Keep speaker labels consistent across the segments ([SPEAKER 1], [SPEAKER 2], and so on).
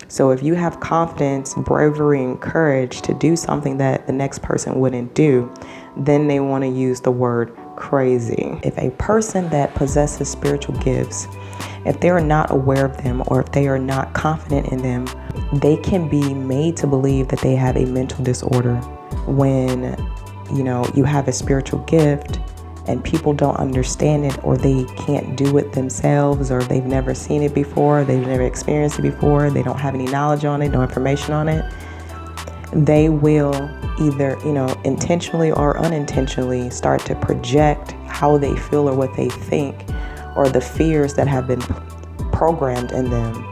[SPEAKER 1] So if you have confidence, bravery, and courage to do something that the next person wouldn't do, then they want to use the word crazy. If a person that possesses spiritual gifts, if they are not aware of them or if they are not confident in them, they can be made to believe that they have a mental disorder. When, you have a spiritual gift and people don't understand it, or they can't do it themselves, or they've never seen it before, they've never experienced it before, they don't have any knowledge on it, no information on it, they will either, intentionally or unintentionally start to project how they feel or what they think, or the fears that have been programmed in them.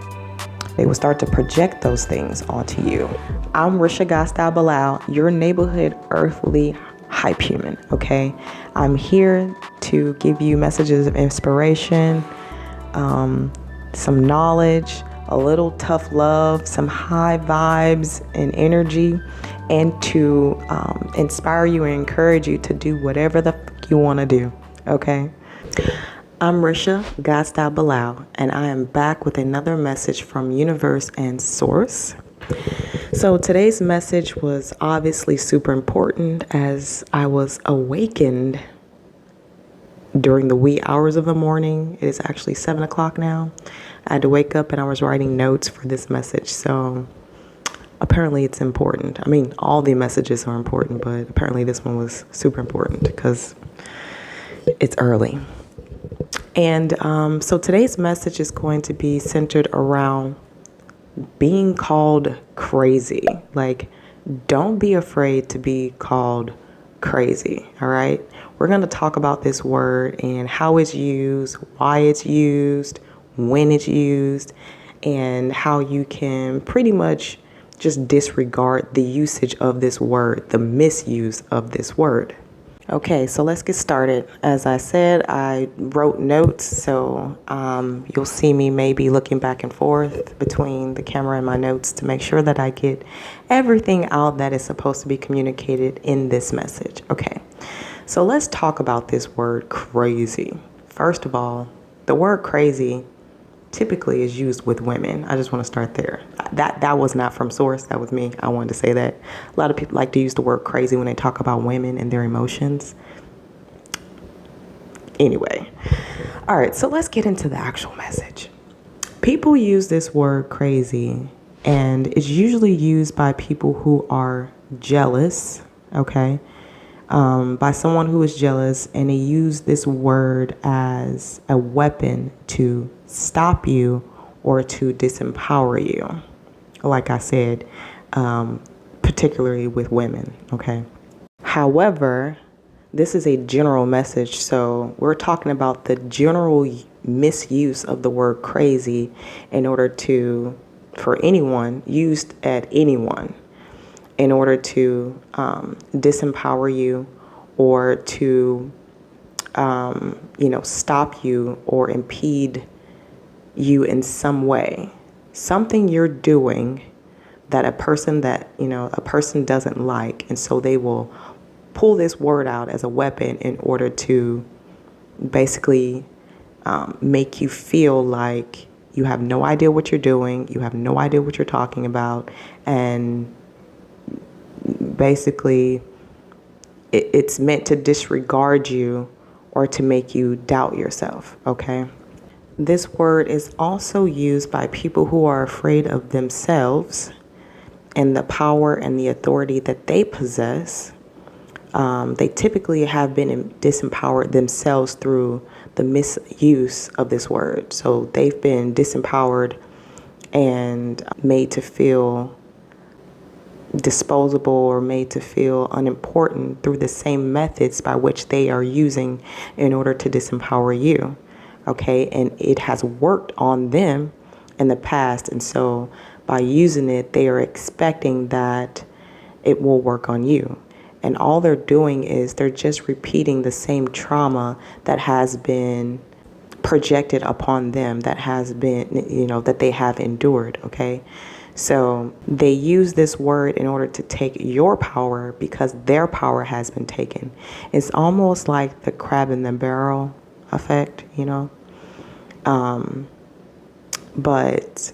[SPEAKER 1] They will start to project those things onto you. I'm Risha GodstyleBilal, your neighborhood earthly hype human, okay? I'm here to give you messages of inspiration, some knowledge, a little tough love, some high vibes and energy, and to inspire you and encourage you to do whatever the fuck you want to do, okay? I'm Risha GodstyleBilal, and I am back with another message from Universe and Source. So today's message was obviously super important as I was awakened during the wee hours of the morning. It is actually 7 o'clock now. I had to wake up and I was writing notes for this message. So apparently it's important. I mean, all the messages are important, but apparently this one was super important because it's early. And so today's message is going to be centered around being called crazy. Like, don't be afraid to be called crazy, all right? We're going to talk about this word and how it's used, why it's used, when it's used, and how you can pretty much just disregard the usage of this word, the misuse of this word. Okay, so let's get started. As I said, I wrote notes, so you'll see me maybe looking back and forth between the camera and my notes to make sure that I get everything out that is supposed to be communicated in this message. Okay, so let's talk about this word crazy. First of all, the word crazy typically is used with women. I just want to start there. That was not from source. That was me. I wanted to say that. A lot of people like to use the word crazy when they talk about women and their emotions. Anyway. All right, so let's get into the actual message. People use this word crazy, and it's usually used by people who are jealous, okay? By someone who is jealous, and they use this word as a weapon to stop you or to disempower you. Like I said, particularly with women, okay? However, this is a general message, so we're talking about the general misuse of the word crazy in order to, for anyone, used at anyone, in order to disempower you or to, stop you or impede you in some way. Something you're doing that a person doesn't like, and so they will pull this word out as a weapon in order to basically make you feel like you have no idea what you're doing, you have no idea what you're talking about, and basically it's meant to disregard you or to make you doubt yourself, okay? This word is also used by people who are afraid of themselves and the power and the authority that they possess. They typically have been disempowered themselves through the misuse of this word. So they've been disempowered and made to feel disposable or made to feel unimportant through the same methods by which they are using in order to disempower you. Okay, and it has worked on them in the past, and so by using it, they are expecting that it will work on you. And all they're doing is they're just repeating the same trauma that has been projected upon them, that has been, that they have endured, okay? So they use this word in order to take your power because their power has been taken. It's almost like the crab in the barrel effect, But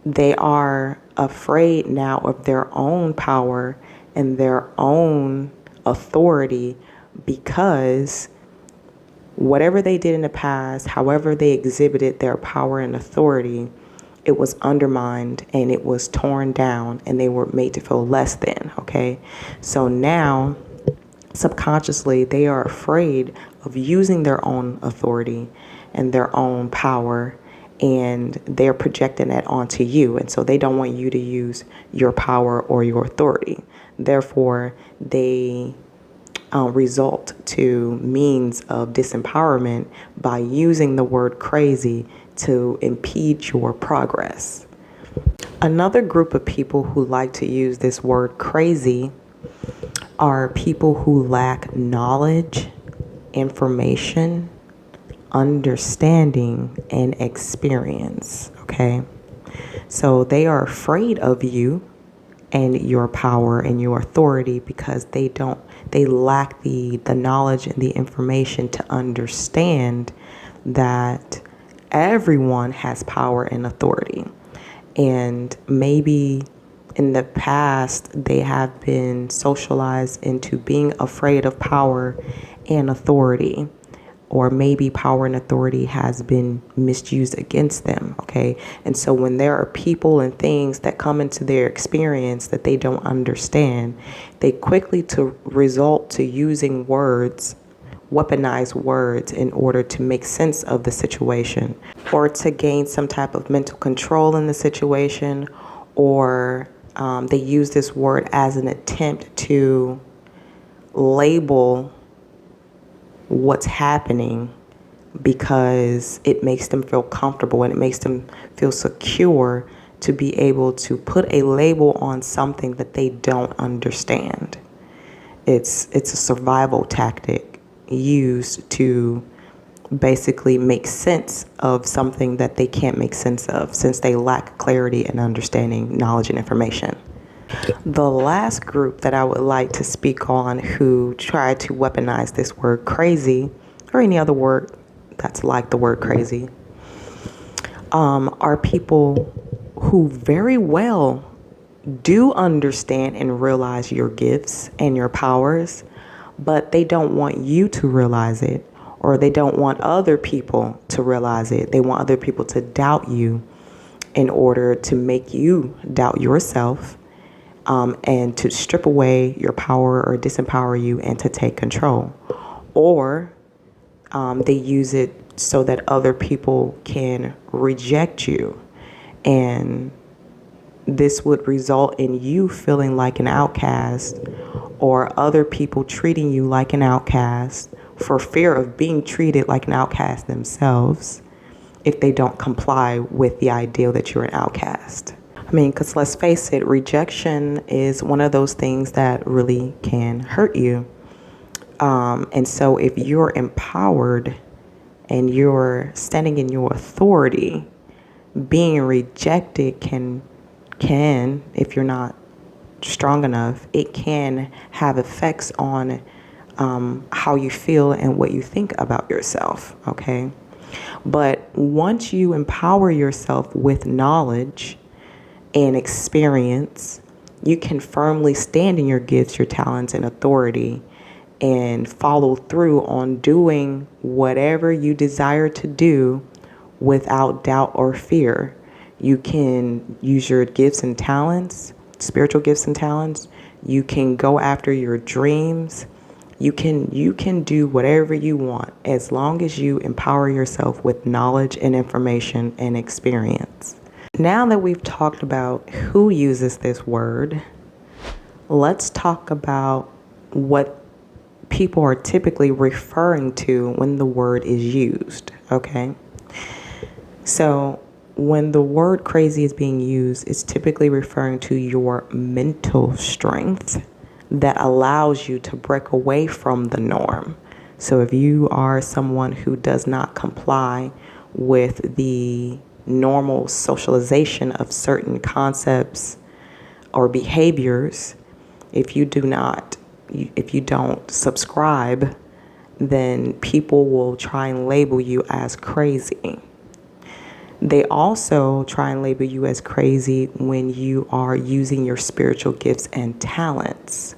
[SPEAKER 1] They are afraid now of their own power and their own authority because whatever they did in the past, however they exhibited their power and authority, it was undermined and it was torn down and they were made to feel less than, okay? So now, subconsciously, they are afraid of using their own authority and their own power, and they're projecting that onto you. And so they don't want you to use your power or your authority. Therefore, they result to means of disempowerment by using the word crazy to impede your progress. Another group of people who like to use this word crazy are people who lack knowledge, information, understanding, and experience, okay? So they are afraid of you and your power and your authority because they lack the knowledge and the information to understand that everyone has power and authority. And maybe in the past, they have been socialized into being afraid of power and authority, or maybe power and authority has been misused against them, okay? And so when there are people and things that come into their experience that they don't understand, they quickly to result to using words, weaponize words in order to make sense of the situation or to gain some type of mental control in the situation, or they use this word as an attempt to label what's happening because it makes them feel comfortable and it makes them feel secure to be able to put a label on something that they don't understand. It's a survival tactic used to basically make sense of something that they can't make sense of since they lack clarity and understanding, knowledge, and information. The last group that I would like to speak on who try to weaponize this word crazy, or any other word that's like the word crazy, are people who very well do understand and realize your gifts and your powers, but they don't want you to realize it, or they don't want other people to realize it. They want other people to doubt you in order to make you doubt yourself, and to strip away your power or disempower you and to take control. Or they use it so that other people can reject you. And this would result in you feeling like an outcast, or other people treating you like an outcast for fear of being treated like an outcast themselves if they don't comply with the ideal that you're an outcast. I mean, because let's face it, rejection is one of those things that really can hurt you. And so if you're empowered and you're standing in your authority, being rejected can, if you're not strong enough, it can have effects on how you feel and what you think about yourself, okay? But once you empower yourself with knowledge and experience, you can firmly stand in your gifts, your talents, and authority and follow through on doing whatever you desire to do without doubt or fear. You can use your gifts and talents, spiritual gifts and talents. You can go after your dreams. You can do whatever you want as long as you empower yourself with knowledge and information and experience. Now that we've talked about who uses this word, let's talk about what people are typically referring to when the word is used, okay? So when the word crazy is being used, it's typically referring to your mental strength that allows you to break away from the norm. So if you are someone who does not comply with the normal socialization of certain concepts or behaviors, if you don't subscribe, then people will try and label you as crazy. They also try and label you as crazy when you are using your spiritual gifts and talents.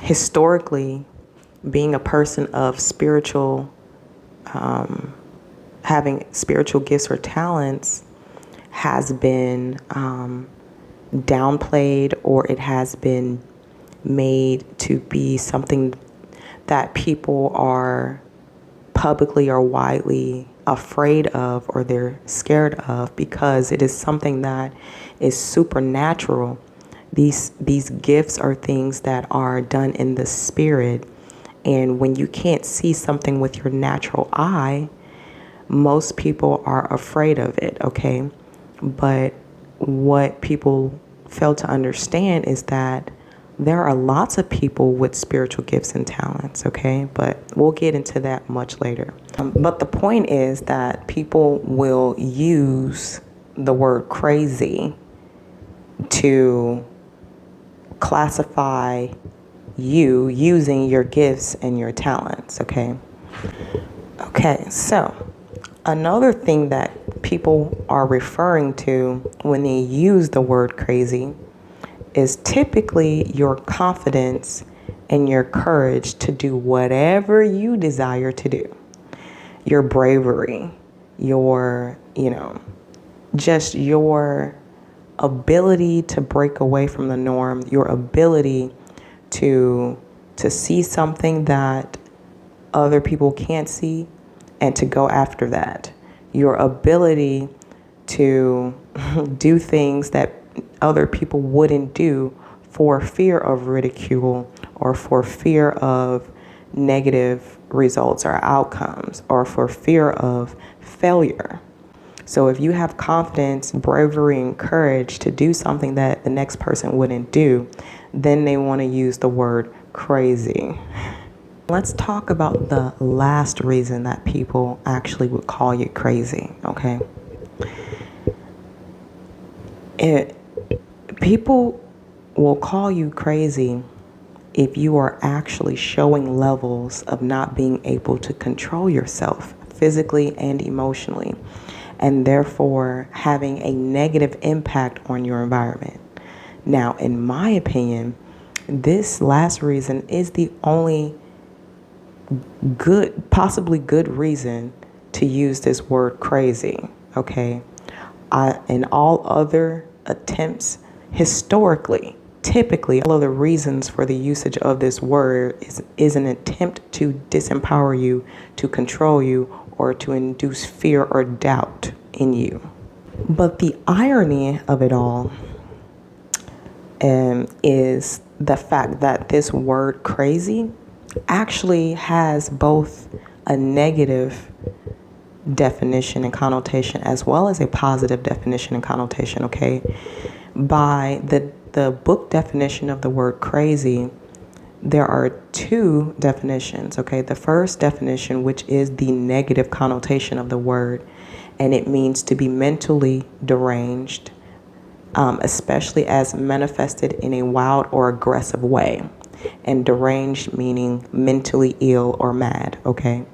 [SPEAKER 1] Historically, being a person of having spiritual gifts or talents has been downplayed, or it has been made to be something that people are publicly or widely afraid of, or they're scared of, because it is something that is supernatural. These gifts are things that are done in the spirit, and when you can't see something with your natural eye, most people are afraid of it, okay? But what people fail to understand is that there are lots of people with spiritual gifts and talents, okay? But we'll get into that much later. But the point is that people will use the word crazy to classify you using your gifts and your talents, okay? Okay, so another thing that people are referring to when they use the word crazy is typically your confidence and your courage to do whatever you desire to do. Your bravery, your, just your ability to break away from the norm, your ability to see something that other people can't see and to go after that. Your ability to do things that other people wouldn't do for fear of ridicule, or for fear of negative results or outcomes, or for fear of failure. So if you have confidence, bravery, and courage to do something that the next person wouldn't do, then they want to use the word crazy. Let's talk about the last reason that people actually would call you crazy, okay? People will call you crazy if you are actually showing levels of not being able to control yourself physically and emotionally, and therefore having a negative impact on your environment. Now, in my opinion, this last reason is the only possibly good reason to use this word crazy, okay? In all other attempts, historically, typically, all of the reasons for the usage of this word is an attempt to disempower you, to control you, or to induce fear or doubt in you. But the irony of it all is the fact that this word crazy actually has both a negative definition and connotation as well as a positive definition and connotation, okay? By the book definition of the word crazy, there are two definitions, okay? The first definition, which is the negative connotation of the word, and it means to be mentally deranged, especially as manifested in a wild or aggressive way. And deranged meaning mentally ill or mad, okay?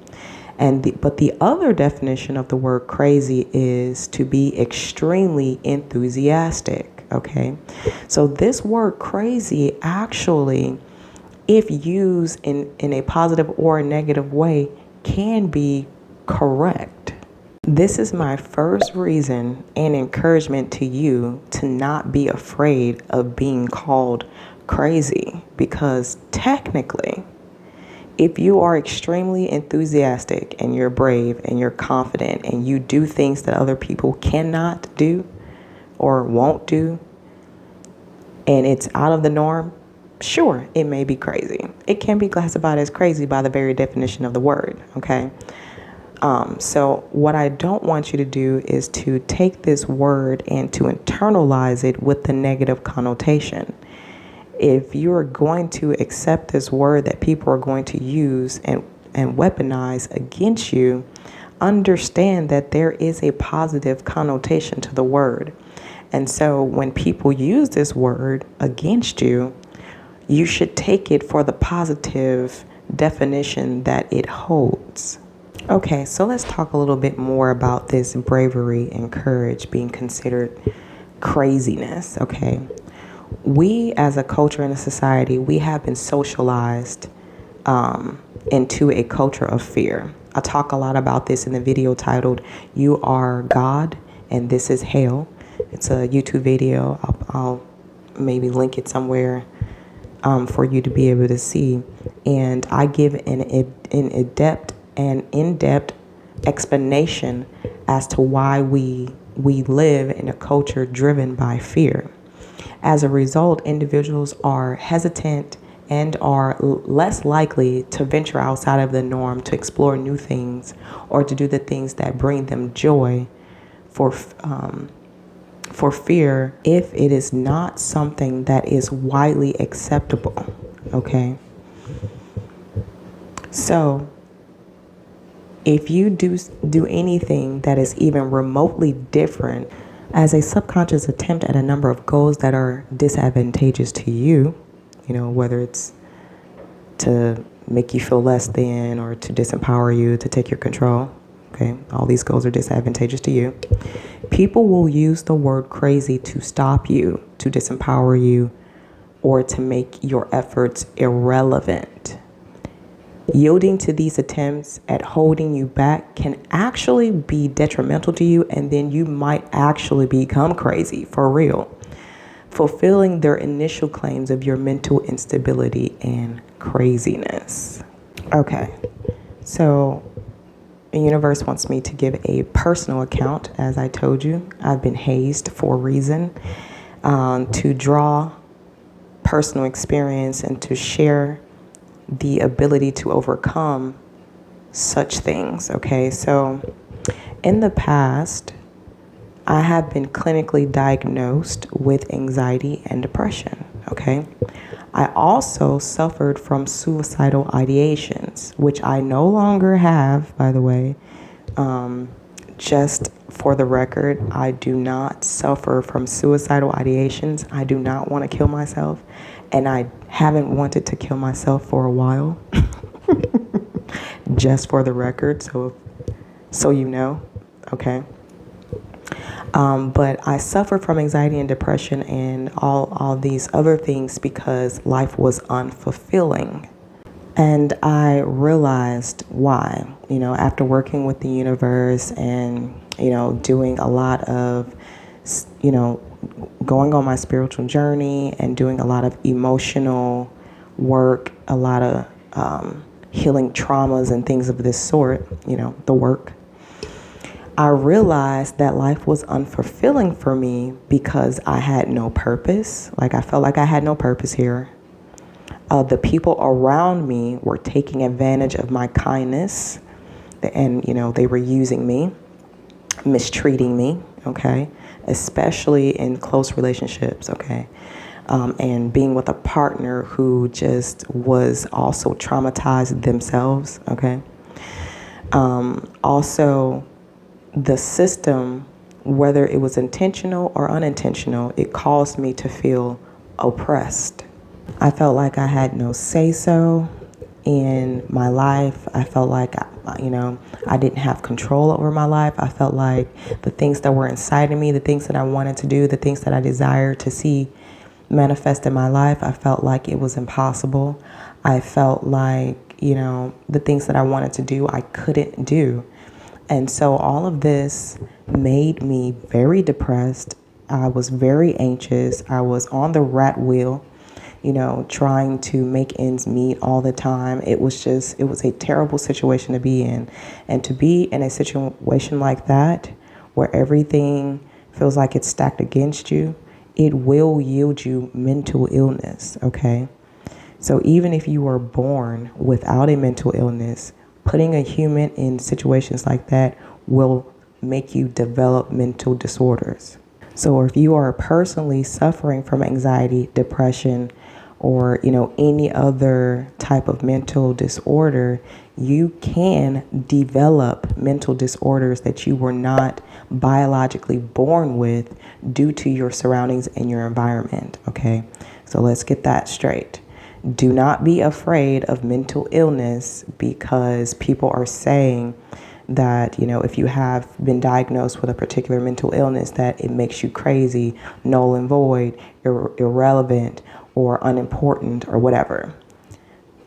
[SPEAKER 1] But the other definition of the word crazy is to be extremely enthusiastic, okay? So this word crazy actually, if used in a positive or a negative way, can be correct. This is my first reason and encouragement to you to not be afraid of being called crazy, because technically, if you are extremely enthusiastic and you're brave and you're confident and you do things that other people cannot do or won't do, and it's out of the norm, sure, it may be crazy. It can be classified as crazy by the very definition of the word, okay? So what I don't want you to do is to take this word and to internalize it with the negative connotation. If you are going to accept this word that people are going to use and weaponize against you, understand that there is a positive connotation to the word. And so when people use this word against you, you should take it for the positive definition that it holds. Okay, so let's talk a little bit more about this bravery and courage being considered craziness, okay? We as a culture and a society, we have been socialized into a culture of fear. I talk a lot about this in the video titled "You Are God and This Is Hell." It's a YouTube video. I'll maybe link it somewhere for you to be able to see. And I give an in-depth explanation as to why we live in a culture driven by fear. As a result, individuals are hesitant and are less likely to venture outside of the norm to explore new things or to do the things that bring them joy for fear if it is not something that is widely acceptable. Okay? So, if you do anything that is even remotely different as a subconscious attempt at a number of goals that are disadvantageous to you, whether it's to make you feel less than or to disempower you, to take your control, okay, all these goals are disadvantageous to you, people will use the word crazy to stop you, to disempower you, or to make your efforts irrelevant. Yielding to these attempts at holding you back can actually be detrimental to you, and then you might actually become crazy for real, fulfilling their initial claims of your mental instability and craziness. Okay, so the universe wants me to give a personal account. As I told you, I've been hazed for a reason, to draw personal experience and to share the ability to overcome such things. Okay, so in the past, I have been clinically diagnosed with anxiety and depression. Okay, I also suffered from suicidal ideations, which I no longer have, by the way. Just for the record, I do not suffer from suicidal ideations. I do not want to kill myself, and I haven't wanted to kill myself for a while. Just for the record, so you know, okay? But I suffer from anxiety and depression and all these other things because life was unfulfilling. And I realized why, after working with the universe and, doing a lot of, going on my spiritual journey and doing a lot of emotional work, a lot of healing traumas and things of this sort, the work. I realized that life was unfulfilling for me because I had no purpose. Like, I felt like I had no purpose here. The people around me were taking advantage of my kindness, and they were using me, mistreating me, okay, especially in close relationships, okay, and being with a partner who just was also traumatized themselves, okay. Also, the system, whether it was intentional or unintentional, it caused me to feel oppressed. I felt like I had no say-so in my life. I felt like, I didn't have control over my life. I felt like the things that were inside of me, the things that I wanted to do, the things that I desired to see manifest in my life, I felt like it was impossible. I felt like, the things that I wanted to do, I couldn't do. And so all of this made me very depressed. I was very anxious. I was on the rat wheel, trying to make ends meet all the time. It was a terrible situation to be in. And to be in a situation like that, where everything feels like it's stacked against you, it will yield you mental illness, okay? So even if you were born without a mental illness, putting a human in situations like that will make you develop mental disorders. So if you are personally suffering from anxiety, depression, or any other type of mental disorder, you can develop mental disorders that you were not biologically born with due to your surroundings and your environment, okay? So let's get that straight. Do not be afraid of mental illness, because people are saying that, if you have been diagnosed with a particular mental illness, that it makes you crazy, null and void, irrelevant, or unimportant, or whatever.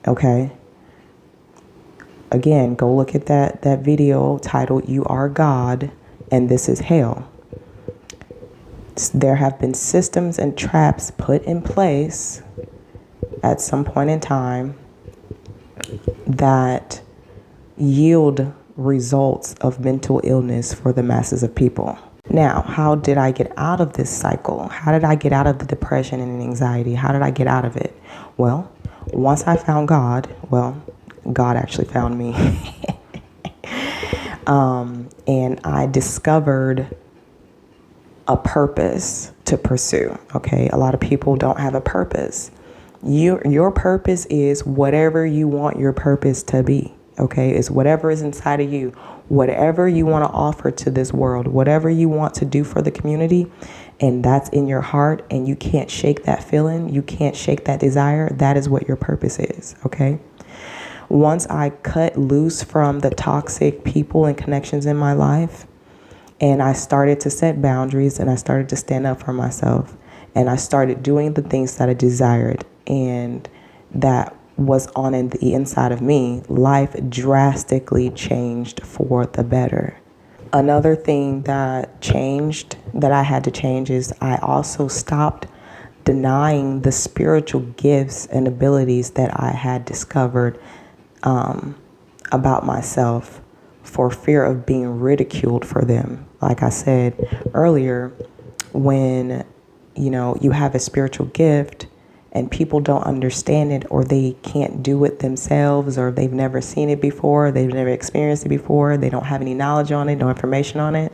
[SPEAKER 1] Okay? Again, go look at that video titled "You Are God and This Is Hell." There have been systems and traps put in place at some point in time that yield results of mental illness for the masses of people. Now, how did I get out of this cycle? How did I get out of the depression and anxiety? How did I get out of it? Well, once I found God, God actually found me. And I discovered a purpose to pursue. Okay, a lot of people don't have a purpose. Your purpose is whatever you want your purpose to be. Okay, it's whatever is inside of you, whatever you want to offer to this world, whatever you want to do for the community, and that's in your heart, and you can't shake that feeling, you can't shake that desire. That is what your purpose is. Okay. Once I cut loose from the toxic people and connections in my life, and I started to set boundaries, and I started to stand up for myself, and I started doing the things that I desired and that was on the inside of me, life drastically changed for the better. Another thing that changed, that I had to change, is I also stopped denying the spiritual gifts and abilities that I had discovered about myself, for fear of being ridiculed for them. Like I said earlier, when you have a spiritual gift and people don't understand it, or they can't do it themselves, or they've never seen it before, they've never experienced it before, they don't have any knowledge on it, no information on it,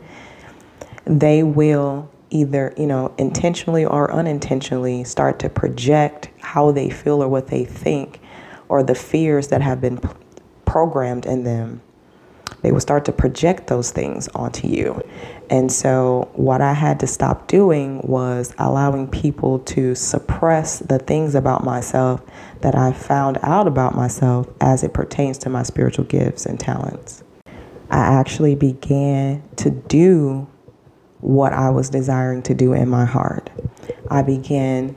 [SPEAKER 1] they will either, intentionally or unintentionally start to project how they feel or what they think, or the fears that have been programmed in them. They will start to project those things onto you. And so what I had to stop doing was allowing people to suppress the things about myself that I found out about myself as it pertains to my spiritual gifts and talents. I actually began to do what I was desiring to do in my heart. I began,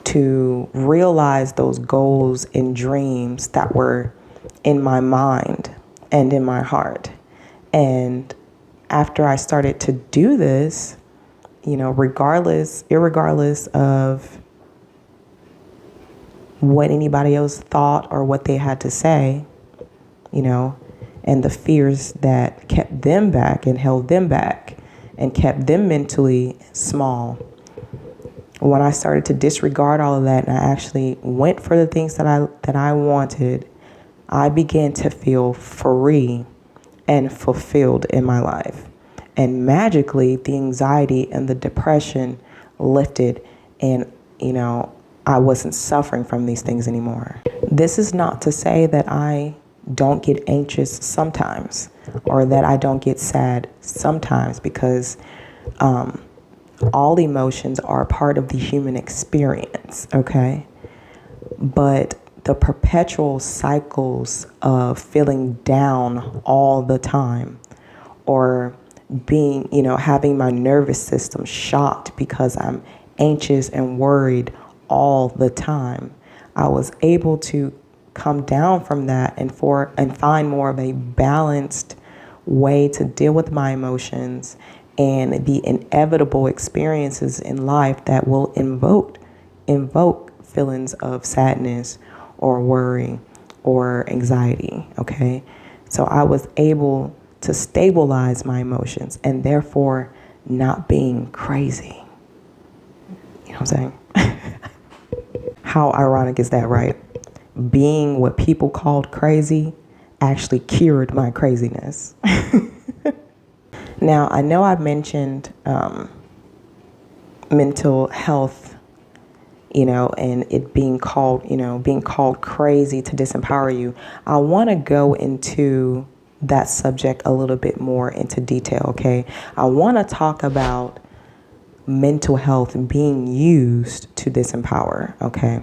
[SPEAKER 1] to realize those goals and dreams that were in my mind and in my heart. And after I started to do this, irregardless of what anybody else thought or what they had to say, and the fears that kept them back and held them back and kept them mentally small. When I started to disregard all of that and I actually went for the things that I wanted, I began to feel free and fulfilled in my life. And magically, the anxiety and the depression lifted, and, I wasn't suffering from these things anymore. This is not to say that I don't get anxious sometimes, or that I don't get sad sometimes, because all emotions are part of the human experience, okay? But the perpetual cycles of feeling down all the time, or being, having my nervous system shocked because I'm anxious and worried all the time, I was able to come down from that and find more of a balanced way to deal with my emotions and the inevitable experiences in life that will invoke feelings of sadness or worry or anxiety, okay? So I was able to stabilize my emotions and therefore not being crazy. You know what I'm saying? How ironic is that, right? Being what people called crazy actually cured my craziness. Now, I know I've mentioned mental health, and it being called crazy to disempower you. I want to go into that subject a little bit more into detail, okay? I want to talk about mental health being used to disempower, okay?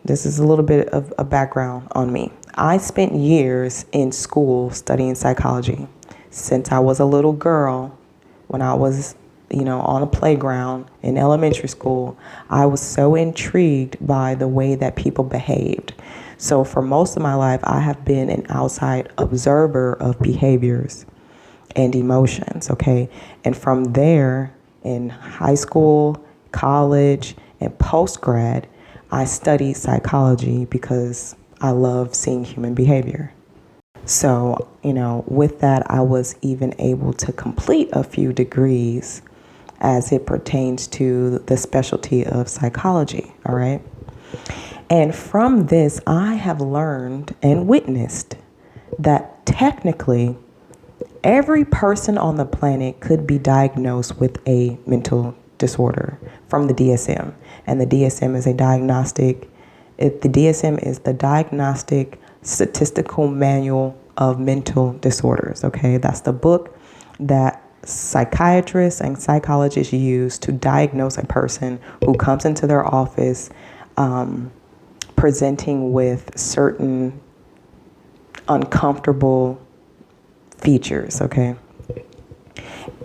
[SPEAKER 1] This is a little bit of a background on me. I spent years in school studying psychology. Since I was a little girl, when I was, on a playground in elementary school, I was so intrigued by the way that people behaved. So for most of my life, I have been an outside observer of behaviors and emotions, okay? And from there, in high school, college, and post-grad, I studied psychology because I love seeing human behavior. So, with that, I was even able to complete a few degrees as it pertains to the specialty of psychology, all right? And from this, I have learned and witnessed that technically every person on the planet could be diagnosed with a mental disorder from the DSM. And the DSM is the DSM is the Diagnostic Statistical Manual of Mental Disorders, okay? That's the book that psychiatrists and psychologists use to diagnose a person who comes into their office presenting with certain uncomfortable features, okay?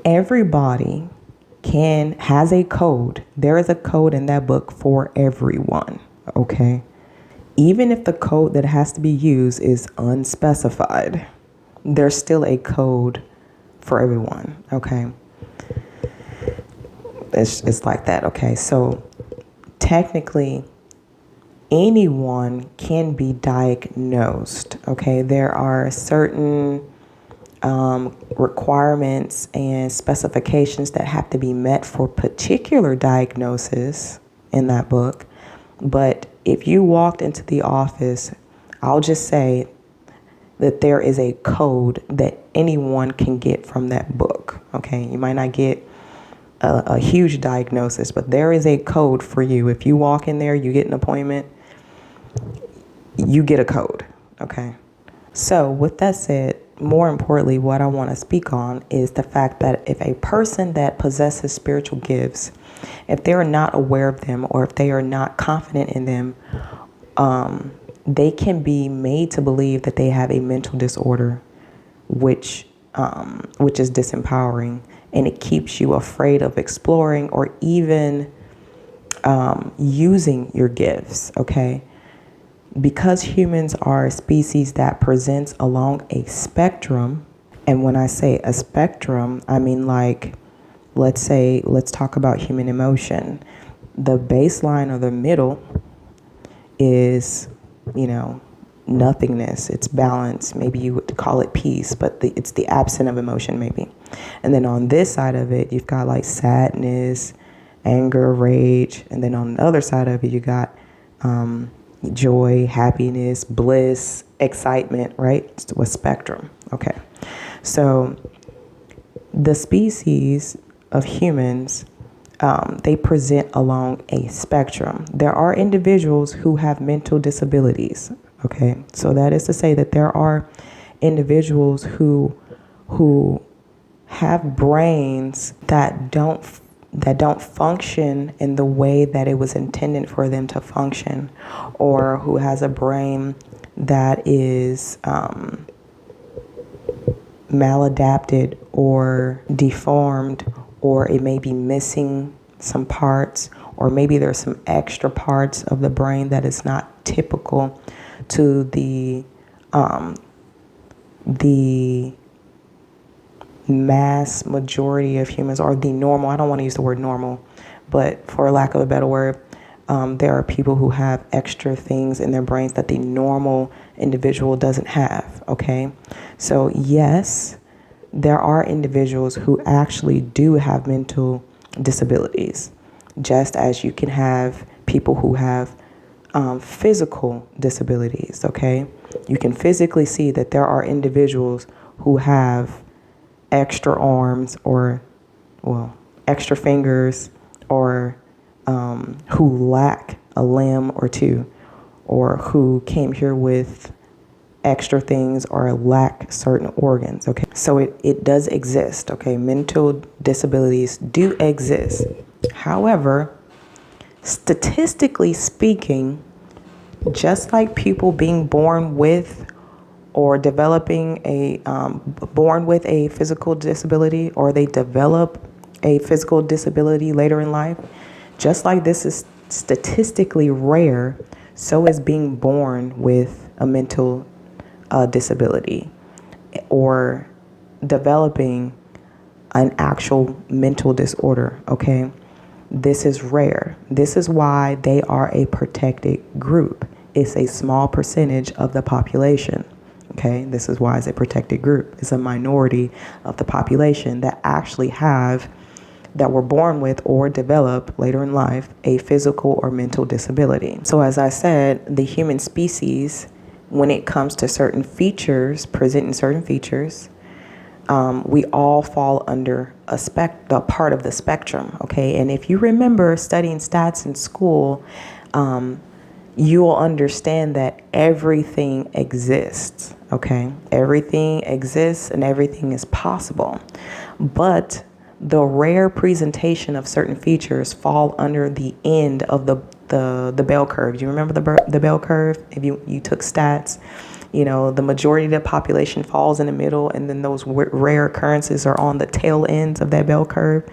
[SPEAKER 1] Everybody has a code. There is a code in that book for everyone, okay? Even if the code that has to be used is unspecified, there's still a code for everyone, okay? It's like that, okay? So technically, anyone can be diagnosed, okay? There are certain requirements and specifications that have to be met for particular diagnosis in that book. But if you walked into the office, I'll just say that there is a code that anyone can get from that book, okay? You might not get a huge diagnosis, but there is a code for you. If you walk in there, you get an appointment, you get a code, okay? So with that said, more importantly, what I want to speak on is the fact that if a person that possesses spiritual gifts, if they are not aware of them or if they are not confident in them, they can be made to believe that they have a mental disorder, which is disempowering, and it keeps you afraid of exploring or even using your gifts, okay? Because humans are a species that presents along a spectrum, and when I say a spectrum, I mean like, let's talk about human emotion. The baseline or the middle is, nothingness. It's balance. Maybe you would call it peace, but it's the absence of emotion maybe. And then on this side of it, you've got like sadness, anger, rage. And then on the other side of it, you got joy, happiness, bliss, excitement, right? It's a spectrum. Okay. So the species of humans, they present along a spectrum. There are individuals who have mental disabilities. Okay. So that is to say that there are individuals who have brains that don't function in the way that it was intended for them to function, or who has a brain that is maladapted or deformed, or it may be missing some parts, or maybe there's some extra parts of the brain that is not typical to the mass majority of humans, or the normal. I don't want to use the word normal, but for lack of a better word, there are people who have extra things in their brains that the normal individual doesn't have, okay? So yes, there are individuals who actually do have mental disabilities, just as you can have people who have physical disabilities, okay? You can physically see that there are individuals who have extra arms or, extra fingers, or who lack a limb or two, or who came here with extra things or lack certain organs. Okay, so it does exist. Okay, mental disabilities do exist. However, statistically speaking, just like people being born with or developing born with a physical disability, or they develop a physical disability later in life, just like this is statistically rare, so is being born with a mental disability or developing an actual mental disorder. Okay, this is rare. This is why they are a protected group. It's a small percentage of the population. Okay, this is why it's a protected group. It's a minority of the population that were born with or develop later in life a physical or mental disability. So as I said, the human species, when it comes to certain features, presenting certain features, we all fall under a part of the spectrum, okay? And if you remember studying stats in school, you will understand that everything exists, okay? Everything exists and everything is possible. But the rare presentation of certain features fall under the end of the bell curve. Do you remember the bell curve? If you took stats, the majority of the population falls in the middle, and then those rare occurrences are on the tail ends of that bell curve.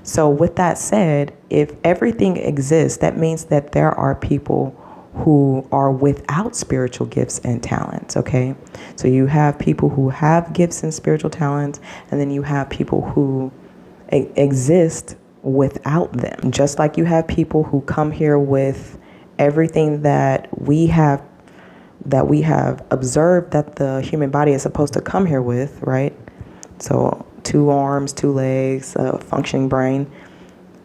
[SPEAKER 1] So with that said, if everything exists, that means that there are people who are without spiritual gifts and talents, okay? So you have people who have gifts and spiritual talents, and then you have people who exist without them. Just like you have people who come here with everything that we have observed that the human body is supposed to come here with, right? So 2 arms, 2 legs, a functioning brain.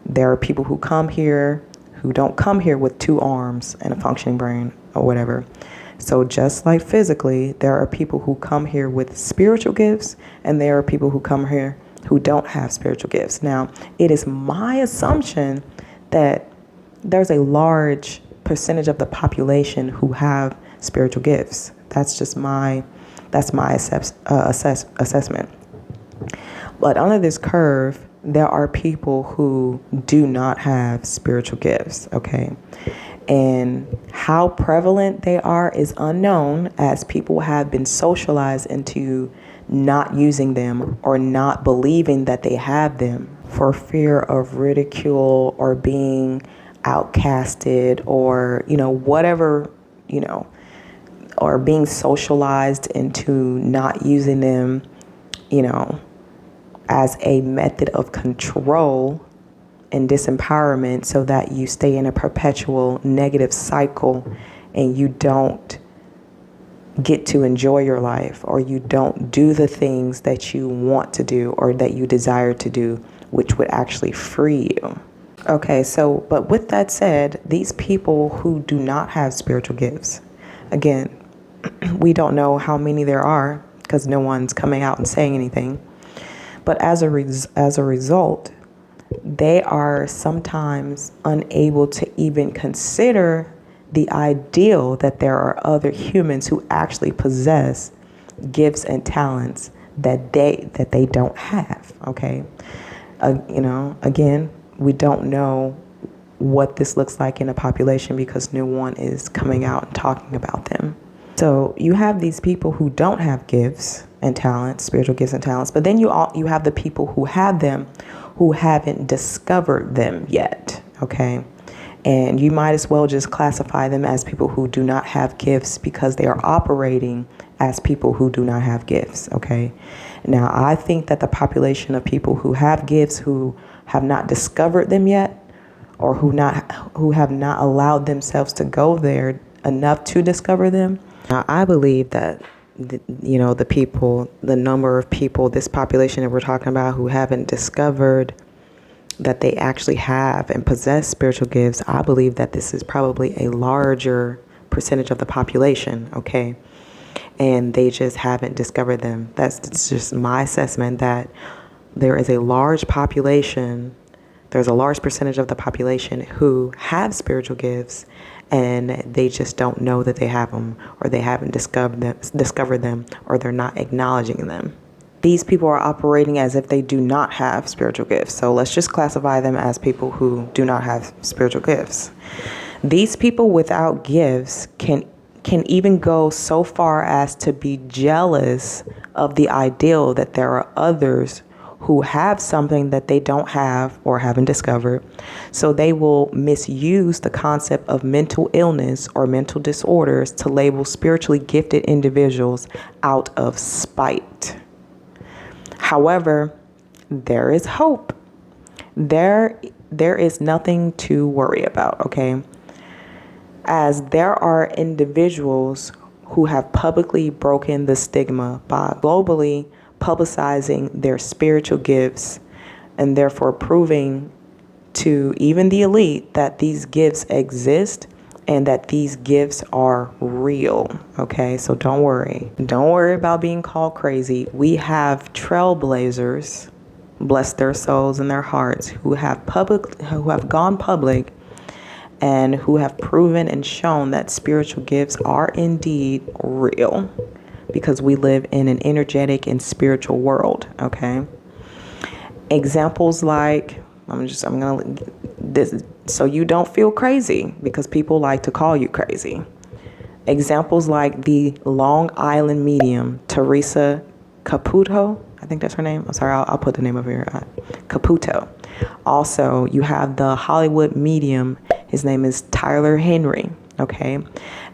[SPEAKER 1] There are people who come here who don't come here with 2 arms and a functioning brain or whatever. So just like physically, there are people who come here with spiritual gifts, and there are people who come here who don't have spiritual gifts. Now, it is my assumption that there's a large percentage of the population who have spiritual gifts. That's my assessment. But under this curve, there are people who do not have spiritual gifts, okay? And how prevalent they are is unknown, as people have been socialized into not using them or not believing that they have them for fear of ridicule or being outcasted or, whatever, or being socialized into not using them, as a method of control and disempowerment, so that you stay in a perpetual negative cycle and you don't get to enjoy your life, or you don't do the things that you want to do or that you desire to do, which would actually free you. Okay, so, but with that said, these people who do not have spiritual gifts, again, we don't know how many there are because no one's coming out and saying anything. But as a result, they are sometimes unable to even consider the ideal that there are other humans who actually possess gifts and talents that they don't have. Okay, again, we don't know what this looks like in a population because no one is coming out and talking about them. So you have these people who don't have gifts and talents, spiritual gifts and talents, but then you have the people who have them who haven't discovered them yet, okay? And you might as well just classify them as people who do not have gifts because they are operating as people who do not have gifts, okay? Now, I think that the population of people who have gifts who have not discovered them yet, or who have not allowed themselves to go there enough to discover them. Now, I believe that the number of people, this population that we're talking about who haven't discovered that they actually have and possess spiritual gifts, I believe that this is probably a larger percentage of the population, okay? And they just haven't discovered them. That's just my assessment, that there is a large population, there's a large percentage of the population who have spiritual gifts, and they just don't know that they have them, or they haven't discovered them, or they're not acknowledging them. These people are operating as if they do not have spiritual gifts. So let's just classify them as people who do not have spiritual gifts. These people without gifts can even go so far as to be jealous of the ideal that there are others who have something that they don't have or haven't discovered. So they will misuse the concept of mental illness or mental disorders to label spiritually gifted individuals out of spite. However, there is hope. There is nothing to worry about, okay? As there are individuals who have publicly broken the stigma by globally publicizing their spiritual gifts and therefore proving to even the elite that these gifts exist and that these gifts are real. Okay, so don't worry. Don't worry about being called crazy. We have trailblazers, bless their souls and their hearts, who have gone public and who have proven and shown that spiritual gifts are indeed real, because we live in an energetic and spiritual world. Okay. Examples like, so you don't feel crazy, because people like to call you crazy. Examples like the Long Island medium, Teresa Caputo. I think that's her name. I'm sorry, I'll put the name over here. Caputo. Also, you have the Hollywood medium. His name is Tyler Henry. Okay.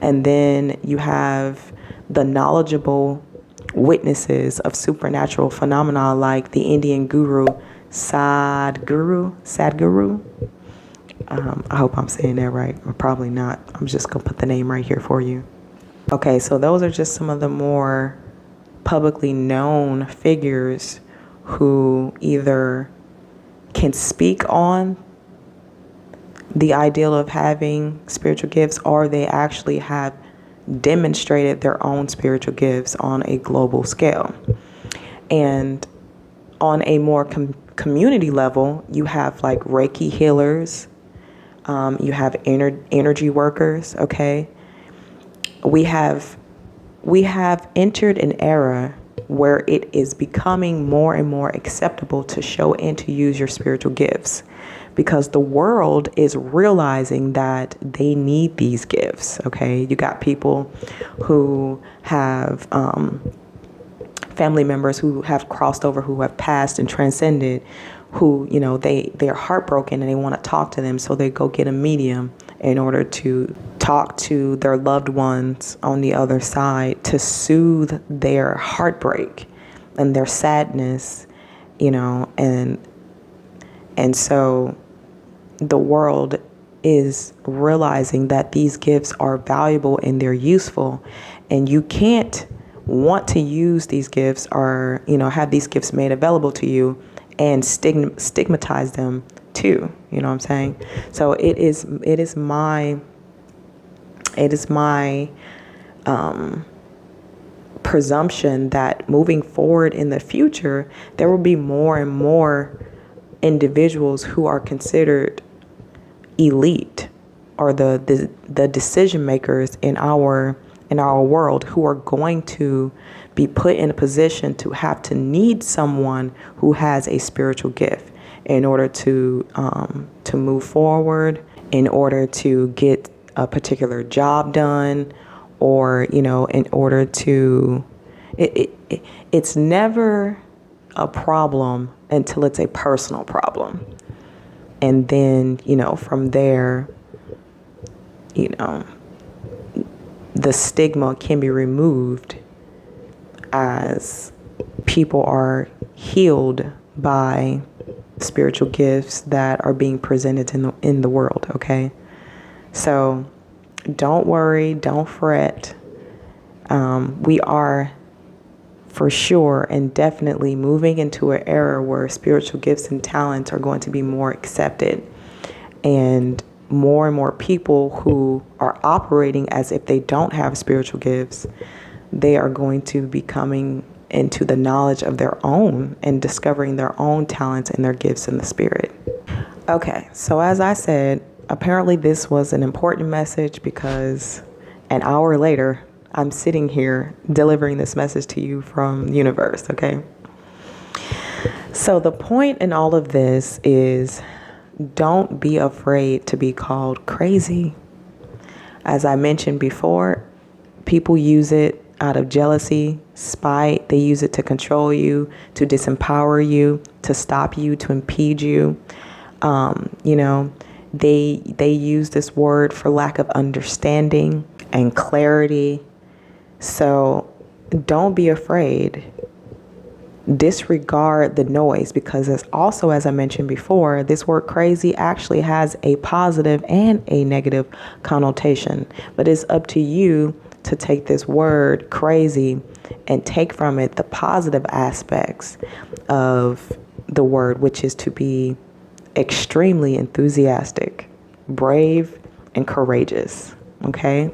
[SPEAKER 1] And then you have the knowledgeable witnesses of supernatural phenomena like the Indian guru Sadhguru. I hope I'm saying that right, or probably not. I'm just gonna put the name right here for you. Okay, so those are just some of the more publicly known figures who either can speak on the ideal of having spiritual gifts, or they actually have demonstrated their own spiritual gifts on a global scale. And on a more community level, you have like Reiki healers, you have energy workers. Okay, we have entered an era where it is becoming more and more acceptable to show and to use your spiritual gifts, because the world is realizing that they need these gifts. Okay, you got people who have family members who have crossed over, who have passed and transcended, who, you know, they're heartbroken and they want to talk to them, so they go get a medium in order to talk to their loved ones on the other side, to soothe their heartbreak and their sadness, you know, and so the world is realizing that these gifts are valuable and they're useful, and you can't want to use these gifts, or, you know, have these gifts made available to you and stigmatize them too. You know what I'm saying? So it is my presumption that moving forward in the future, there will be more and more individuals who are considered elite, or the decision makers in our world, who are going to be put in a position to have to need someone who has a spiritual gift in order to move forward, in order to get a particular job done, or, you know, in order to, it's never a problem until it's a personal problem. And then, you know, from there, you know, the stigma can be removed as people are healed by spiritual gifts that are being presented in the world. Okay, so don't worry, don't fret. We are for sure and definitely moving into an era where spiritual gifts and talents are going to be more accepted, and more people who are operating as if they don't have spiritual gifts, they are going to be coming into the knowledge of their own and discovering their own talents and their gifts in the spirit. Okay, so as I said, apparently this was an important message because an hour later, I'm sitting here delivering this message to you from the universe, okay? So the point in all of this is don't be afraid to be called crazy. As I mentioned before, people use it out of jealousy, spite. They use it to control you, to disempower you, to stop you, to impede you. They use this word for lack of understanding and clarity. So don't be afraid. Disregard the noise, because as I mentioned before, this word crazy actually has a positive and a negative connotation. But it's up to you to take this word crazy and take from it the positive aspects of the word, which is to be extremely enthusiastic, brave, and courageous. Okay?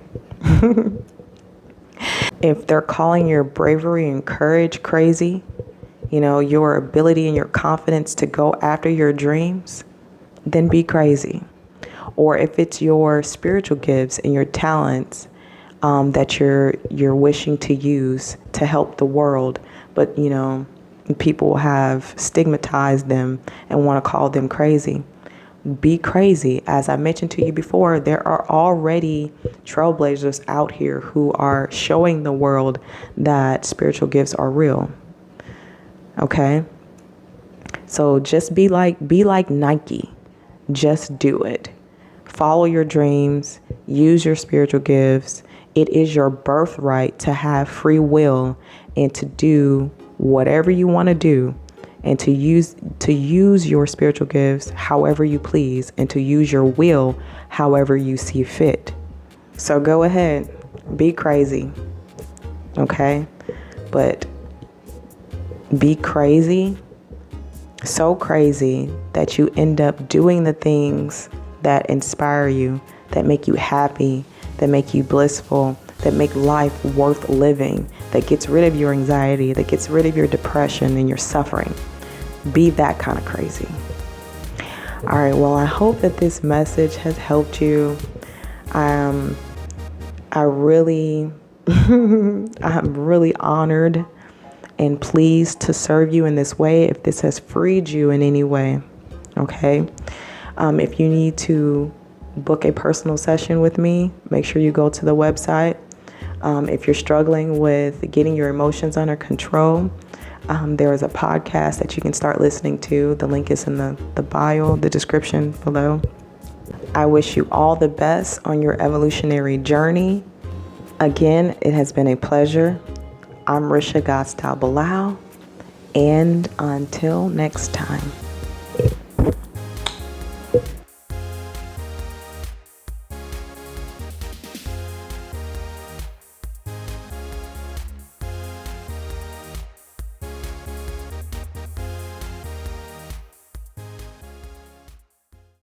[SPEAKER 1] If they're calling your bravery and courage crazy, your ability and your confidence to go after your dreams, then be crazy. Or if it's your spiritual gifts and your talents that you're wishing to use to help the world, but people have stigmatized them and want to call them crazy. Be crazy. As I mentioned to you before, there are already trailblazers out here who are showing the world that spiritual gifts are real. Okay? So just be like Nike. Just do it. Follow your dreams. Use your spiritual gifts. It is your birthright to have free will and to do whatever you want to do, and to use your spiritual gifts however you please, and to use your will however you see fit. So go ahead, be crazy, okay? But be crazy, so crazy that you end up doing the things that inspire you, that make you happy, that make you blissful, that make life worth living, that gets rid of your anxiety, that gets rid of your depression and your suffering. Be that kind of crazy. All right, well, I hope that this message has helped you. I really, I'm really honored and pleased to serve you in this way if this has freed you in any way, okay? If you need to book a personal session with me, make sure you go to the website. If you're struggling with getting your emotions under control, there is a podcast that you can start listening to. The link is in the bio, the description below. I wish you all the best on your evolutionary journey. Again, it has been a pleasure. I'm Risha GodstyleBilal, and until next time.